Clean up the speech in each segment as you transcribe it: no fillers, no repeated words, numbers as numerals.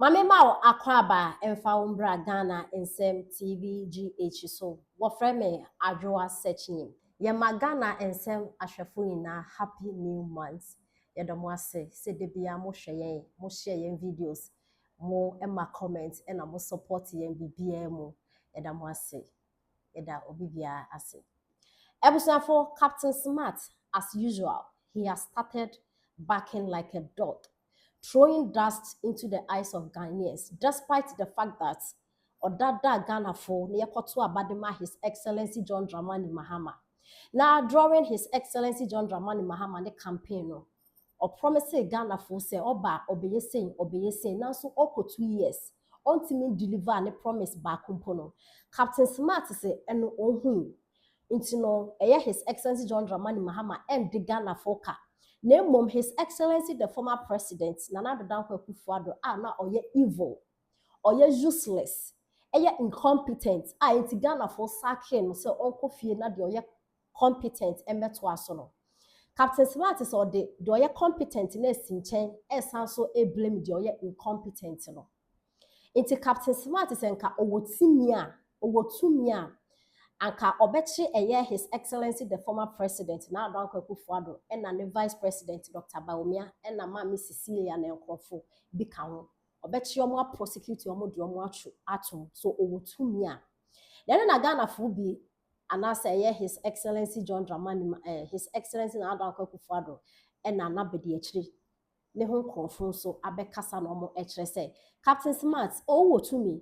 Mame ma akwaba emfa umbra Ghana nsem TVGH so wofre me adwoa searching ye magana nsem ahwefo nyina happy new month ye do mo ase se de bia mo hwe mo share yen videos mo ema comment na mo support yen bibia mu ye da mo ase ye da obibia ase ebusuafo Captain Smart as usual he has started barking like a dog, throwing dust into the eyes of Ghanaians, despite the fact that Odada Ghana for Nekotu Abadema His Excellency John Dramani Mahama. Now, during His Excellency John Dramani Mahama the campaign, or promising Ghana for say Oba obeye now so oko 2 years. Ultimately deliver and promise back compono. Captain Smart say and ohun. Intino His Excellency John Dramani Mahama and the Ghana foka. Name His Excellency the former president Nana Dankwa Kufuado na oye evil, oye useless, incompetent. Inti Ghana for sacking so Uncle Fie na de oye competent emeto aso. Captain Smart is or the oye competent in sinchen so blame the oye incompetent no. Inti Captain Smart is enka owotumia anka obechi His Excellency the former president na Dankwa Kufuado and the vice president Dr. Baumia and na Mami Cecilia na Nkrofo bika ho obechi omo prosecute omo de omo atum so owotumia then na Ghana fo bi anasa His Excellency John Dramani His Excellency na Dankwa Kufuado and na bedi akire ne ho nkrofo so abekasa na omo ekire say Captain Smart owotumi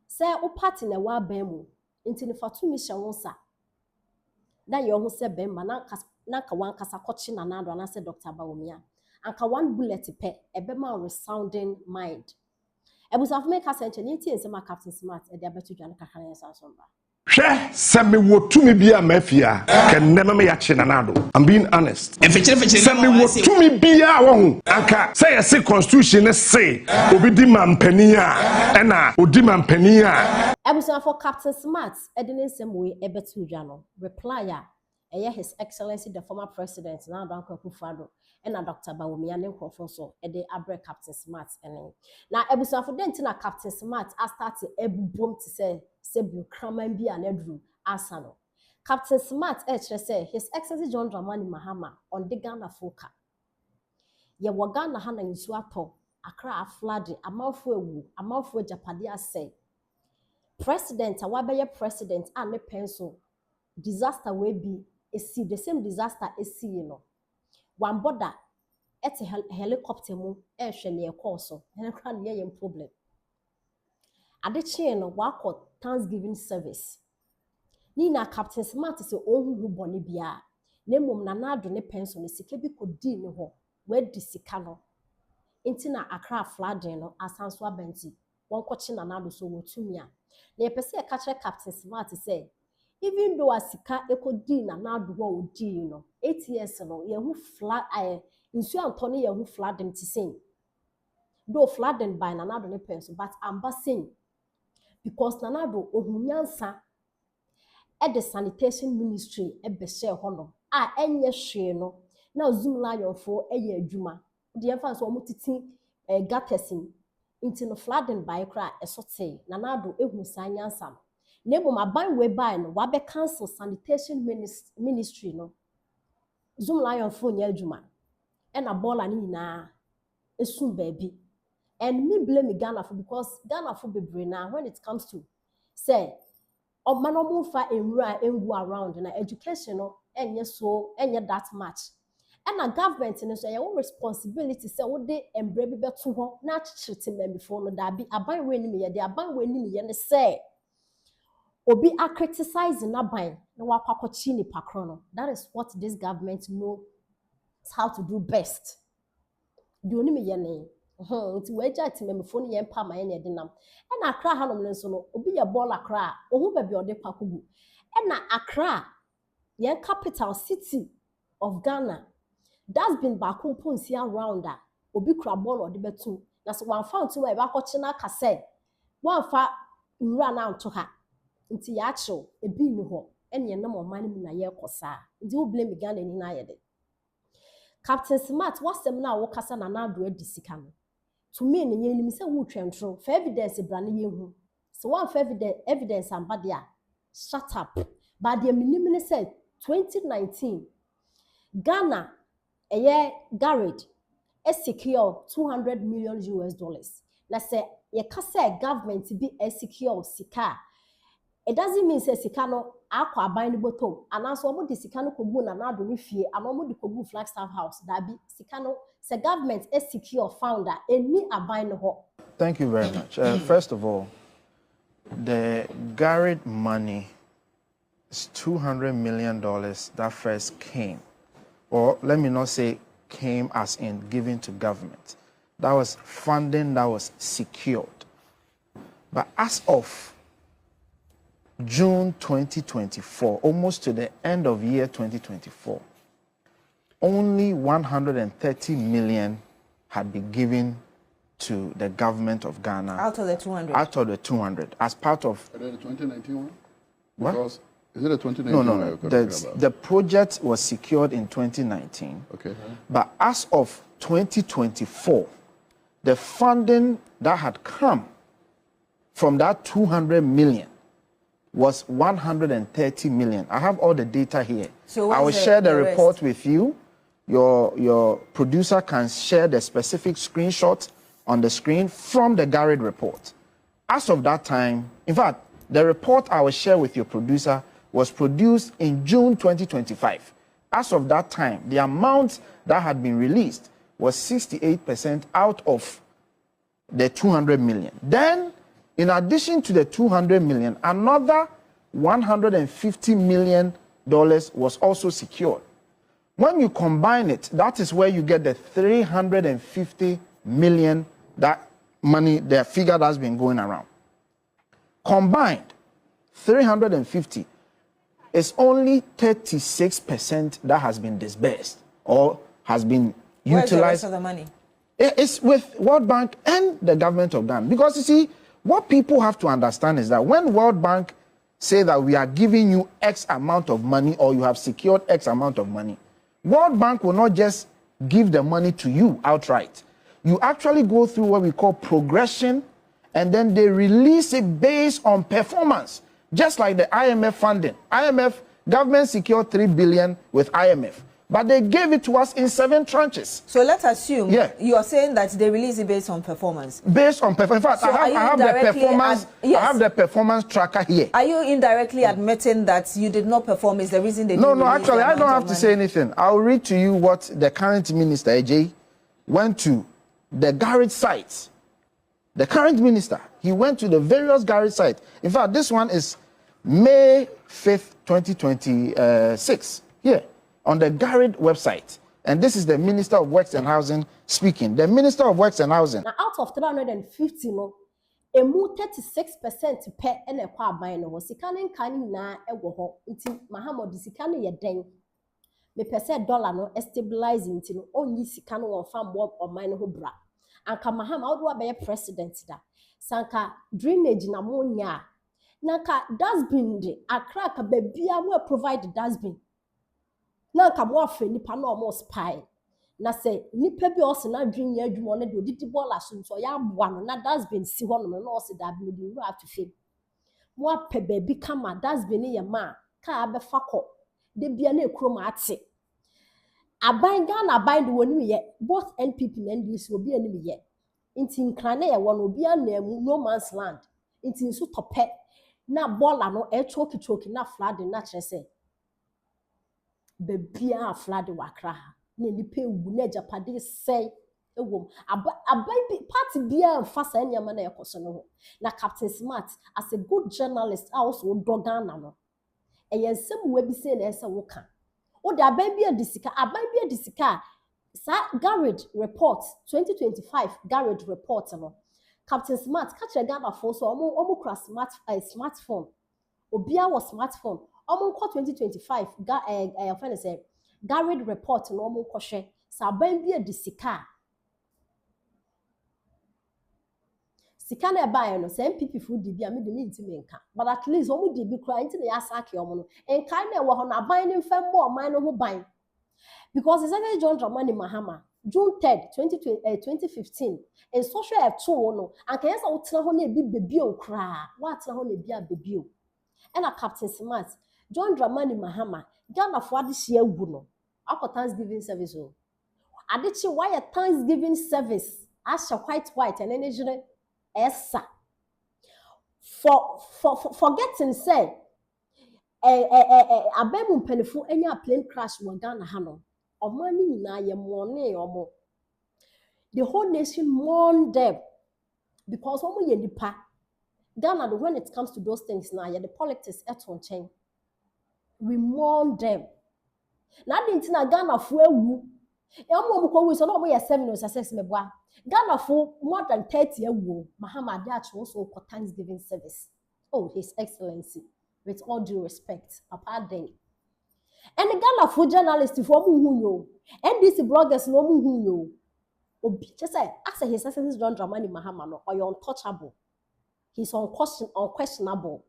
say o party na wa ban mu inti ni fatumi shawonsa da ye ho se bemma na ka wan kasa kochi na nado na se Dr. Baumia anka one bullet pe ebema resounding mind ebusa for me ka senche ni tie nsema Captain Smart e de abetu dwan ka kan yesa somba hwe se me wotumi bia mafia kenne no me ya che na nado. I'm being honest. Se me wotumi bia wo hu anka say yes constitution say obi di mampani a na odi mampani a ebusa for Captain Smart e de nsem we ebetu dwan no reply His Excellency the former president na Dankwa Kufuado and Dr. Baumia ne nkrofo so e de abre Captain Smart ene na ebusa for den na Captain Smart a start ebubom ti say bu kraman bi anadru asano Captain Smart kire say His Excellency John Dramani Mahama on the Ghana foka ye wo Ghana ha na nsu ato akra aflade amanfo ewu amanfo japade asay president awabeye president and pencil disaster we be see the same disaster see you know one border at a helicopter mu ehwe ne ekoso helicopter ne yem problem ade che no wako Thanksgiving service ni na Captain Smart say ohunu bone bia na mom na nado ne pencil ne sika bi kodi ne ho we di sika no enti na akra flooding no asanso abenti won kochi na nado so wotumia na yepese e ka kire Captain Smart say even though asika ekodi na nado ho odi no 8 years no ye hu flood insu antone ye hu flooding ti say though flooding by na nado ne pencil but ambassing because nanado ohunyansa the sanitation ministry be share hono enye hwe no na zoom lion for eye adwuma de emfa so omutiti gatesin into no flooding by cry esote nanado ehun sanyansa na ebom aban we by no wa be cancel sanitation ministry no zoom lion for nya adwuma na bola ni na esum baby. And me blame Ghana for because Ghana for bebre now when it comes to say or manomu fa enwura engu around na education no enye that much and a government no so your responsibility say wo de embre bi beto ho na chichiriti mem before no da bi aban we ni me ye de aban we ni me ye ne say obi a criticize na ban na wa kwakochi ni pakro no. That is what this government knows how to do best do oni me ye ne nti weja timemfo no ye mpa maye ne de nam na akra ha no nso no obi ye ball akra ohu ba bi ode kwakugu na akra ye capital city of Ghana that's been back on si around that obi kra ball ode betu na so wan fa ntu e ba koche na aka say wan fa nwura na nto ha nti ya acho ebi ni ho ene nam oman mu na ye kosa nti wo blame Ghana ni na ye de Captain Smart wasem na wo kasa na nado adi sika no to me ne ye nim say wo twentro for evidence bra ne ye hu so one for evidence amba dia shut up but the minimum said 2019 Ghana Garrett secure $200 million US. Na say ye ka say government be secure sika. It doesn't mean say sika no akwa aban ni bottom. Anaso omo de sika no kogu na na do ni fie, anomo de kogu Flagstaff House. That be sika no say government secure founder any aban no ho. Thank you very much. First of all, the Garrett money is $200 million that first came, or let me not say came as in given to government. That was funding that was secured. But as of June 2024, almost to the end of year 2024, only 130 million had been given to the government of Ghana. Out of the 200? Out of the 200, as part of... Is it the 2019 one? What? Because is it the 2019 No. The project was secured in 2019. Okay. But as of 2024, the funding that had come from that 200 million was 130 million. I have all the data here. So I will share the report with you. Your producer can share the specific screenshot on the screen from the Garrett report. As of that time, in fact, the report I will share with your producer was produced in June 2025. As of that time, the amount that had been released was 68% out of the 200 million. Then, in addition to the 200 million, another $150 million was also secured. When you combine it, that is where you get the 350 million, that money, the figure that's been going around. Combined, 350 is only 36% that has been disbursed or has been utilized. Where's the rest of the money? It's with World Bank and the government of Ghana. Because you see, what people have to understand is that when World Bank say that we are giving you X amount of money or you have secured X amount of money, World Bank will not just give the money to you outright. You actually go through what we call progression, and then they release it based on performance. Just like the IMF funding. IMF, government secured $3 billion with IMF, but they gave it to us in 7 tranches. So let's assume you are saying that they release it based on performance. Based on performance. In fact, so I have the performance. Yes. I have the performance tracker here. Are you indirectly admitting that you did not perform is the reason they didn't? No, actually, I don't have to say anything. I'll read to you what the current minister, AJ, went to the Garrett sites. The current minister, he went to the various Garrett sites. In fact, this one is May 5th, 2026, here on the Garrett website. And this is the Minister of Works and Housing speaking. The Minister of Works and Housing. Now, out of 350, no, a more 36% per and a qua by no was siccaning canning na a woho. It's Mahamod Sicani a dang. Me per se dollar no stabilizing till only sicano or farm work or mine who bra. And Kamaham, how do I be a president? Sanka drainage na monya. Naka dustbin de akra ka bebia we provide dustbin. Naka mo afa nipa na mo spy. Na say nipa bi o se na dwen ya adwuma na de odidi ball aso so ya aboa no na dustbin si ho no na o se da bi de have to fame. Mo ape bebi kama dustbin ye ma ka abefa kɔ de bia na ekuro ma ate. Aban Ghana aban de woni ye both NPP and NDC obi ani ye. Inti nkra na ye wono obi na mu no man's land. Inti nso tope na bola no choki na flood na kire se bebia flood wakra na nipa ewu na japade sei ewom abai party bia mfasa nyama na yekoso no ho na Captain Smart as a good journalist also dogana no eyensem we bi se na ese wo ka o da abai bia disika sa Garrett report 2025 Garrett report no Captain Smart catch a Ghana for so omo kra smartphone obia was smartphone omo 2025 friend say Garrett report no omo kohwe sa ban bia di sika na buy no say MPP fu di bia me de ntimi nka but at least omo di bi kra nti na ya sack omo no enkai na wo ho na ban ni mfem bo oman no ho ban because Secretary John Dramani Mahama June 3rd, 2015, and social at 2 no, and can also tell her be baby cry. What's her be a baby? And a Captain Smart, John Dramani Mahama, Ghana for this year, Buno, after Thanksgiving service. I did you why a Thanksgiving service, Asha white, and energy, Essa. Forgetting, say, a baby pennyful any plane crash when Ghana Hano, or money na ye money or more. The whole nation mourned them because when we nipa Ghana, when it comes to those things now, the politics at on chain. We mourn them. Now didn't na Ghana for wu. We so no 7 or 6 meboa. Ghana for more than 30 wu. Mahama Dach also for Thanksgiving service. Oh, His Excellency, with all due respect, Papa Day. And the Ghana for journalists for who know. NDC bloggers no who know. Just say, as His Excellency John Dramani Mahama or you're untouchable. He's unquestionable.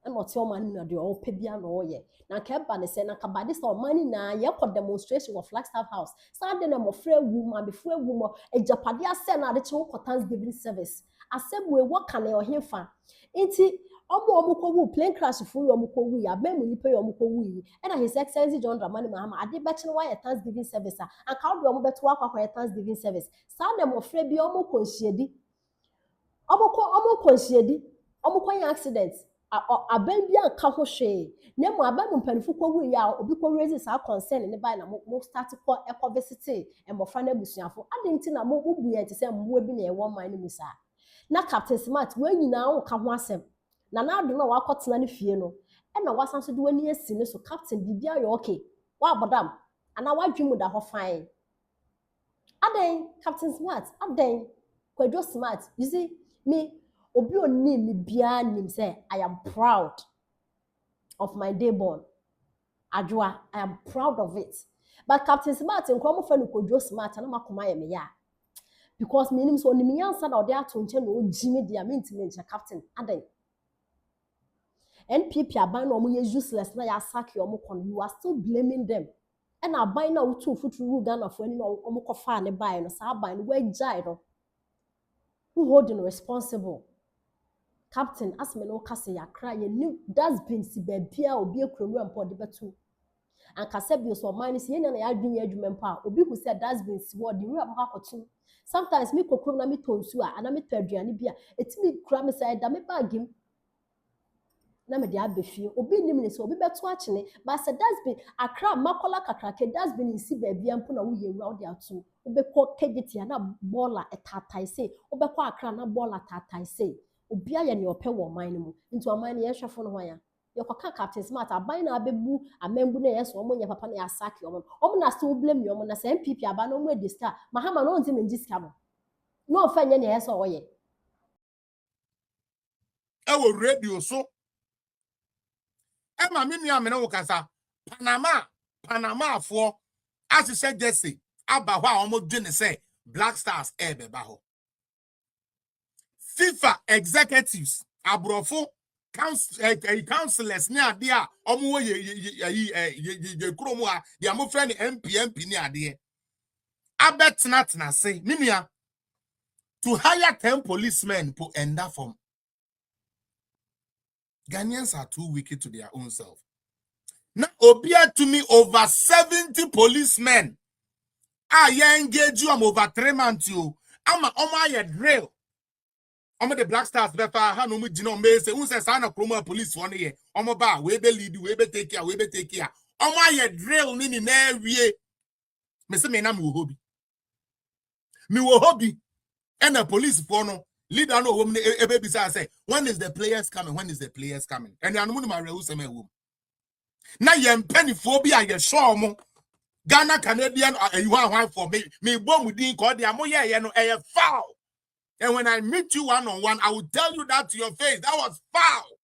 And what's your money na the old pebia no ye. Na kemba ne say na kabadi so money na ye for demonstration of Flagstaff House. Sunday na mo free woman before woman e japade ase na de chewo for Thanksgiving service. Asem we work kan e ohemfa. Nti omo ko wu plane crash fu yo ko wu ya be mu nipa yo ko wu yi. E na His Excellency John Dramani Mahama ade be kene why Thanksgiving service a anka wo omo beto akwa Thanksgiving service. Sunday mo free bi omo konsiedi. Omo konsiedi. Omo kon accident. Aben bia ka ho hwe na mo aben mo mpanifo ko wu ya obi ko raise sa concern ne ba na mo start ko visit e mo fa na busuafo adenti na mo bu ye te se mo bi na e won man mu sa na Captain Smart we nyina wo ka ho asem na ado na wakotena ne fie no e na wasan so de wani asi ne so Captain bibia yo okay wa bodam ana wadwemu da ho fine aden Captain Smart aden Kwadwo Smart you see me obi oni me bia nim say I am proud of my day born Adwoa I am proud of it but Captain Smart nko fa no Kwadwo Smart na makoma ye me ya because me nim so oni me yansa na ode ato nche no ojimi dia me ntime nche Captain adan NPP aban no mo useless na ya sack you are still blaming them and aban na utu futuru Ghana for any no omo kofa ne bai no sa aban no we jai no who holding responsible Captain asme no kase ya kra ye new dustbin si babia obi ekromu ampo de betu anka sebio so man si ye na ya adwin ya adwuma mpo a obi hu se dustbin si wo de ru amha kotu sometimes me kokrom na me tonsu a ana me to aduane bia etimi kra me say da me bagim na me de abefie obi nim ne so obi betu akene ba se dustbin akra makola kakrake dustbin si babia mpo na wo ye ru de atu obekọ kegeti na bola etatai se obekọ akra na bola tatai se obi aye ne ope wo man mu nti o man ne yehwefo no hoya yekoka Captain Smart aban na abebu amembu na yeso omo nya papa na ya sack omo na still blame you omo na se MPP aban no mu edista Mahama no nti me ndisika mo no fa nya ne yeso oye e wo radio so e ma me nua me no kasa Panama afo asese Jesse aba ho a omo dwene se Black Stars beba ho FIFA executives abrofo councillors ni ade a omo ye kromo a de amo friend MP ni ade abetena say minua to hire 10 policemen to end up from Ghanaians are too wicked to their own self. Now obia to me over 70 policemen are engage you over 3 months you ama ye drill. Omo the Black Stars befa ha no mu gino me say un say sana promo police for ne omo ba we be lead we be take care omo ye drill ni na wie me say me na me wo hobby and the police for no leader no home e be say when is the players coming and you know my real say me home na ye mpaniphobia ye show mo Ghana Canadian you want for me bom din ko de amo ye no e foul. And when I meet you one-on-one, I will tell you that to your face. That was foul.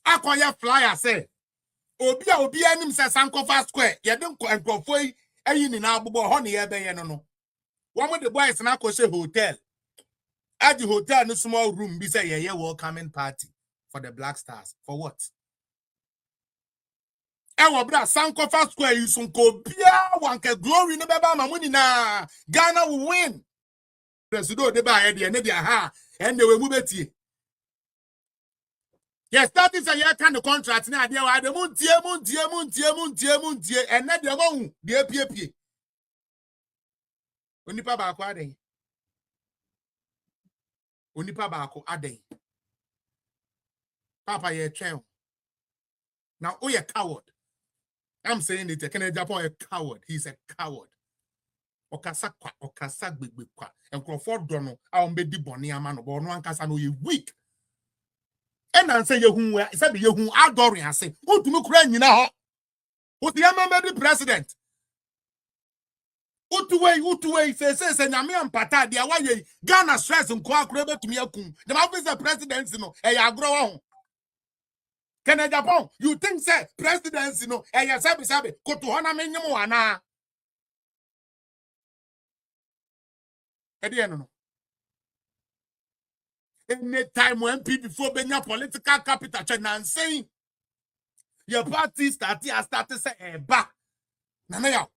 Akoya flyer say, Obi anim say Sankofa Square. You don't go and go for in na bubo honey no. One of the boys na Koshe Hotel. At the hotel, no small room, be say welcoming party for the Black Stars. For what? Ewa bra Sankofa Square isunko bia wanke glory no beba mamuni na Ghana will win. Presido de ba e de ha and we mu betie. Yes, that is a year kind of contract na de wa de muntie and na de mo de apie. Onipa ba akwa den. Onipa ba akwa aden. Papa ye twen. Now oh, you coward. I'm saying it. Can Japan a coward? He's a coward. Okasa kwa, okasa gbegbe kwa. And Crawford dono. I be di boni amano. But no ankasa no you weak. And I say you said you adoring. I say, who to look right now? Who the American president? Utuwe say nyame ampata dia wa ye Ghana stress nko akure betumi akum. The officer presidency no e ya agro ho. Can Japan, you think say presidency no e ya sabi koto ho na menyem ana. E de no. Any time when people before benya political capital and saying your party started say eba. Na ya